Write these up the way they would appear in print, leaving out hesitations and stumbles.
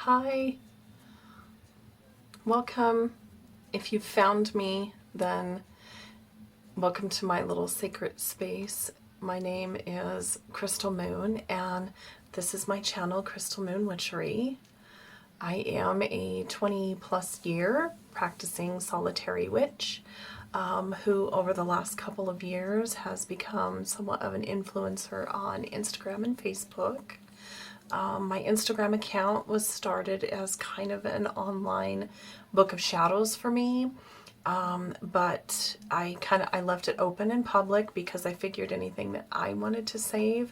Hi, welcome. If you've found me, then welcome to my little sacred space. My name is Crystal Moon, and this is my channel, Crystal Moon Witchery. I am a 20 plus year practicing solitary witch who over the last couple of years has become somewhat of an influencer on Instagram and Facebook. My Instagram account was started as kind of an online book of shadows for me, but I left it open in public because I figured anything that I wanted to save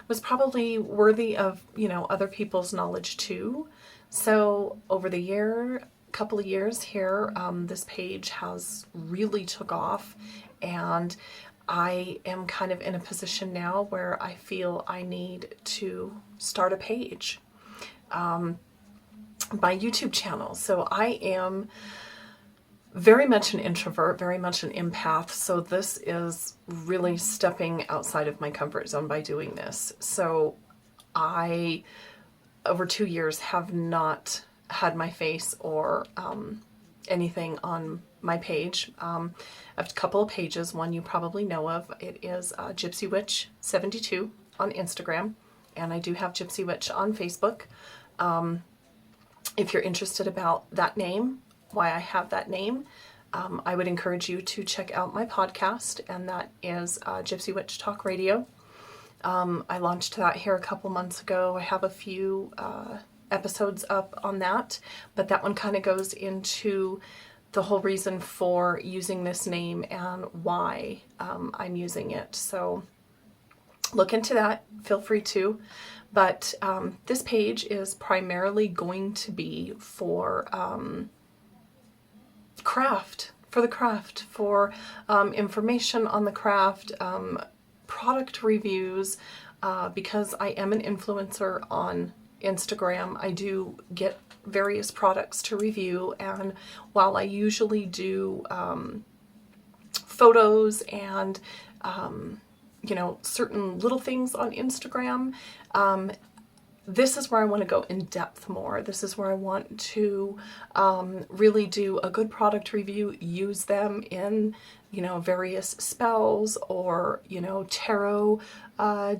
was probably worthy of, other people's knowledge too. So over the couple of years here, this page has really took off, and I am kind of in a position now where I feel I need to start a page, my YouTube channel. So I am very much an introvert, very much an empath. So this is really stepping outside of my comfort zone by doing this. So I, over 2 years, have not had my face or anything on my page. I have a couple of pages. One you probably know of. It is Gypsy Witch 72 on Instagram, and I do have Gypsy Witch on Facebook. If you're interested about that name, why I have that name, I would encourage you to check out my podcast, and that is Gypsy Witch Talk Radio. I launched that here a couple months ago. I have a few episodes up on that, but that one kind of goes into the whole reason for using this name and why I'm using it. So look into that, feel free to. But this page is primarily going to be for for information on the craft, product reviews, because I am an influencer on Instagram. I do get various products to review, and while I usually do photos and certain little things on Instagram, this is where I want to go in depth more. This is where I want to really do a good product review, use them in various spells or tarot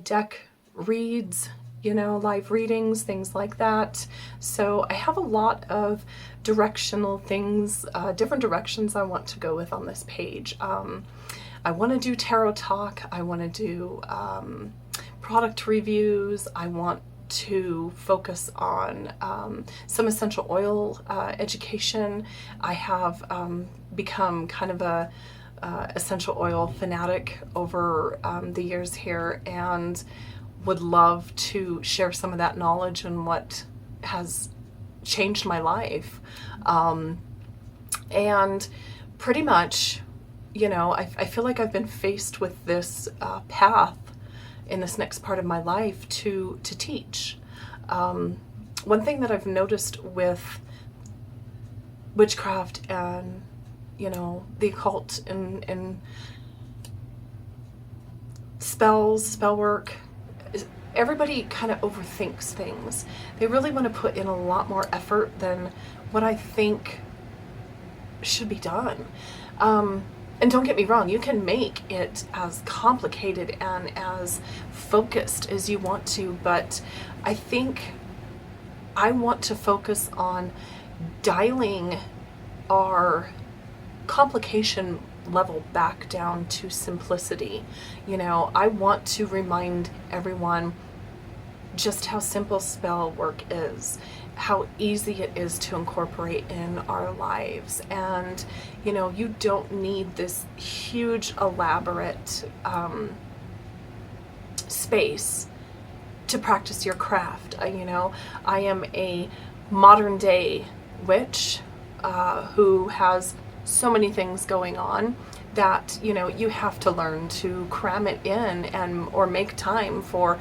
deck reads, live readings, things like that. So I have a lot of directional things, different directions I want to go with on this page. I want to do tarot talk. I want to do product reviews. I want to focus on some essential oil education. I have become kind of a essential oil fanatic over the years here, and would love to share some of that knowledge and what has changed my life. And pretty much, I feel like I've been faced with this path in this next part of my life to teach. One thing that I've noticed with witchcraft and the occult and spells, spell work, everybody kind of overthinks things. They really want to put in a lot more effort than what I think should be done. And don't get me wrong, you can make it as complicated and as focused as you want to, but I think I want to focus on dialing our complication level back down to simplicity. I want to remind everyone just how simple spell work is, how easy it is to incorporate in our lives. And you don't need this huge elaborate space to practice your craft. I am a modern day witch who has so many things going on that you have to learn to cram it in or make time for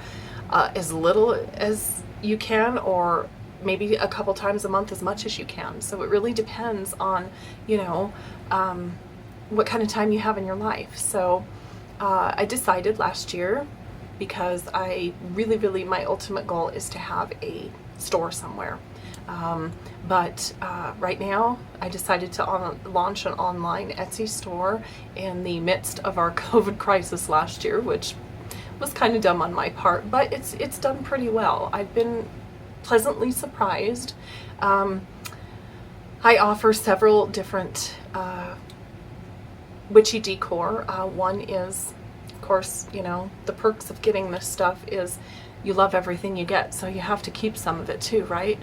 as little as you can, or maybe a couple times a month as much as you can. So it really depends on what kind of time you have in your life. So I decided last year, because I really, my ultimate goal is to have a store somewhere. But right now I decided to launch an online Etsy store in the midst of our COVID crisis last year, which was kind of dumb on my part, but it's done pretty well. I've been pleasantly surprised. I offer several different witchy decor. One is, of course, you know, the perks of getting this stuff is you love everything you get, so you have to keep some of it too, right?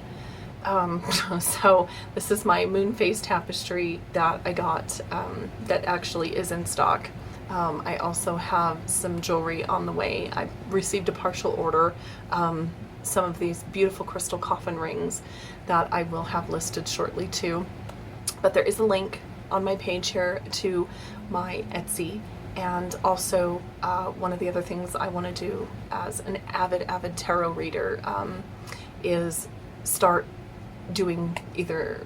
So this is my moon phase tapestry that I got that actually is in stock. I also have some jewelry on the way. I received a partial order, some of these beautiful crystal coffin rings that I will have listed shortly too. But there is a link on my page here to my Etsy, and also one of the other things I want to do as an avid tarot reader is start doing either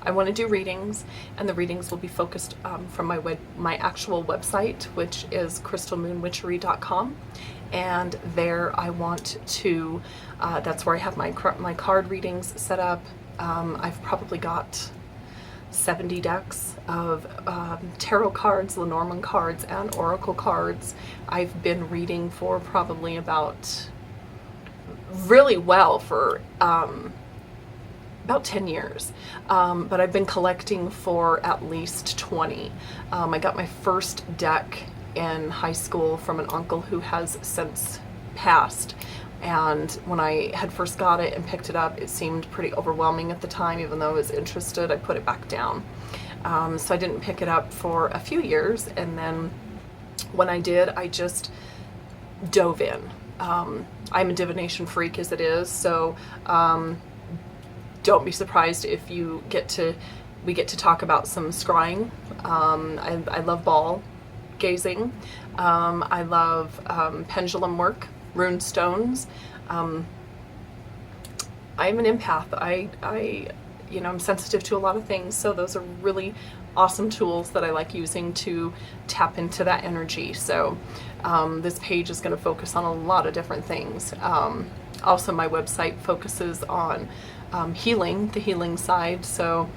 I want to do readings, and the readings will be focused from my actual website, which is crystalmoonwitchery.com, and there I want to that's where I have my card readings set up. I've probably got 70 decks of tarot cards, Lenormand cards, and oracle cards. I've been reading for probably about really well for about 10 years, but I've been collecting for at least 20. I got my first deck in high school from an uncle who has since passed, and when I had first got it and picked it up, it seemed pretty overwhelming at the time. Even though I was interested, I put it back down. So I didn't pick it up for a few years, and then when I did, I just dove in. I'm a divination freak as it is, so don't be surprised if we get to talk about some scrying. I love ball gazing. I love pendulum work, rune stones. I'm an empath. I'm sensitive to a lot of things, so those are really awesome tools that I like using to tap into that energy. So this page is going to focus on a lot of different things. Also, my website focuses on healing, the healing side. So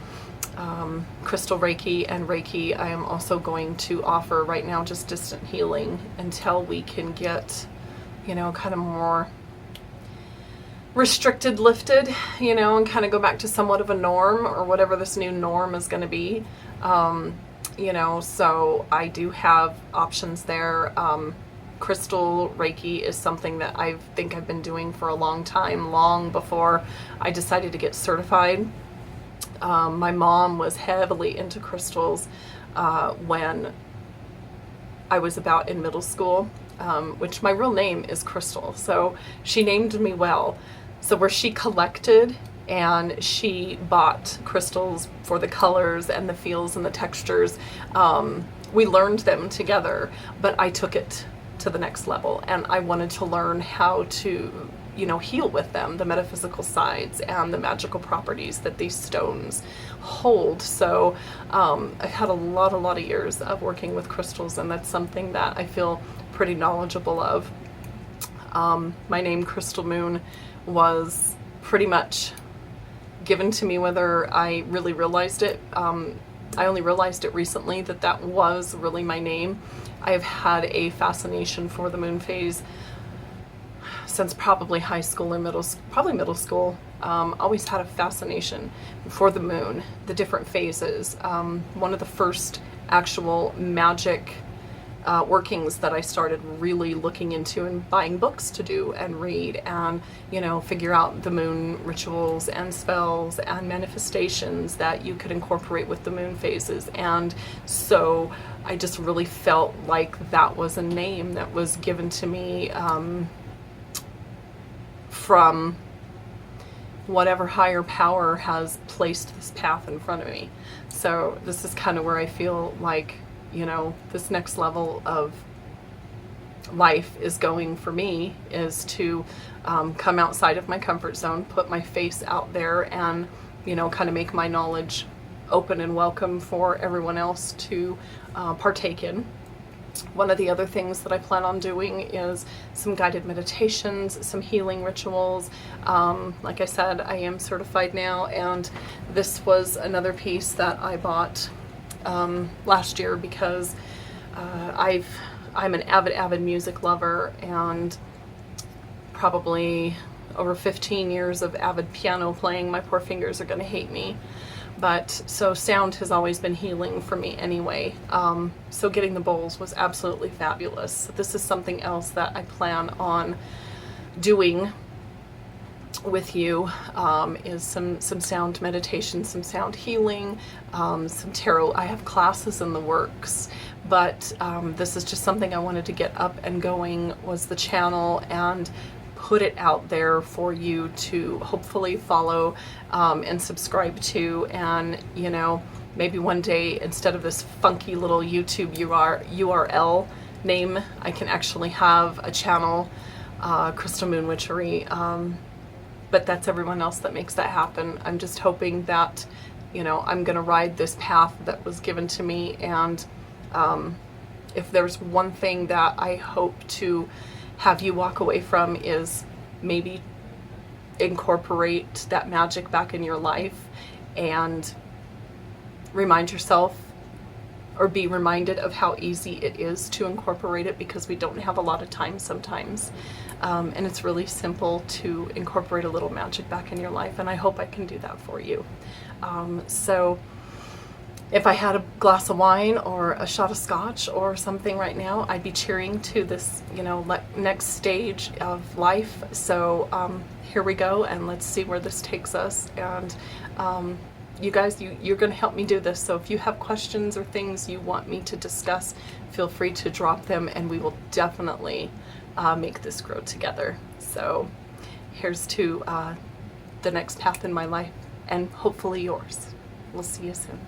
crystal Reiki and Reiki, I am also going to offer right now just distant healing until we can get, kind of more restricted lifted, and kind of go back to somewhat of a norm, or whatever this new norm is going to be. So I do have options there. Crystal Reiki is something that I think I've been doing for a long time, long before I decided to get certified. My mom was heavily into crystals when I was about in middle school, which my real name is Crystal, so she named me well. So where she collected and she bought crystals for the colors and the feels and the textures, we learned them together, but I took it to the next level, and I wanted to learn how to heal with them, the metaphysical sides and the magical properties that these stones hold. So I've had a lot of years of working with crystals, and that's something that I feel pretty knowledgeable of. My name Crystal Moon was pretty much given to me whether I really realized it. I only realized it recently that was really my name. I have had a fascination for the moon phase since probably high school and probably middle school. Always had a fascination for the moon, the different phases. One of the first actual magic workings that I started really looking into and buying books to do and read and, figure out the moon rituals and spells and manifestations that you could incorporate with the moon phases. And so I just really felt like that was a name that was given to me from whatever higher power has placed this path in front of me. So this is kind of where I feel like, this next level of life is going for me, is to come outside of my comfort zone, put my face out there, and, kind of make my knowledge open and welcome for everyone else to partake in. One of the other things that I plan on doing is some guided meditations, some healing rituals. Like I said, I am certified now, and this was another piece that I bought last year because I'm an avid music lover, and probably over 15 years of avid piano playing. My poor fingers are going to hate me. But so sound has always been healing for me anyway. So getting the bowls was absolutely fabulous. This is something else that I plan on doing with you, is some sound meditation, some sound healing, some tarot. I have classes in the works, but this is just something I wanted to get up and going, was the channel, and put it out there for you to hopefully follow and subscribe to. And you know, maybe one day, instead of this funky little YouTube URL name, I can actually have a channel, Crystal Moon Witchery. But that's everyone else that makes that happen. I'm just hoping that, you know, I'm gonna ride this path that was given to me, and if there's one thing that I hope to have you walk away from, is maybe incorporate that magic back in your life, and remind yourself, or be reminded of how easy it is to incorporate it, because we don't have a lot of time sometimes. And it's really simple to incorporate a little magic back in your life, and I hope I can do that for you. So if I had a glass of wine or a shot of scotch or something right now, I'd be cheering to this, you know, next stage of life. So here we go, and let's see where this takes us. And you guys, you're going to help me do this. So if you have questions or things you want me to discuss, feel free to drop them, and we will definitely make this grow together. So here's to the next path in my life, and hopefully yours. We'll see you soon.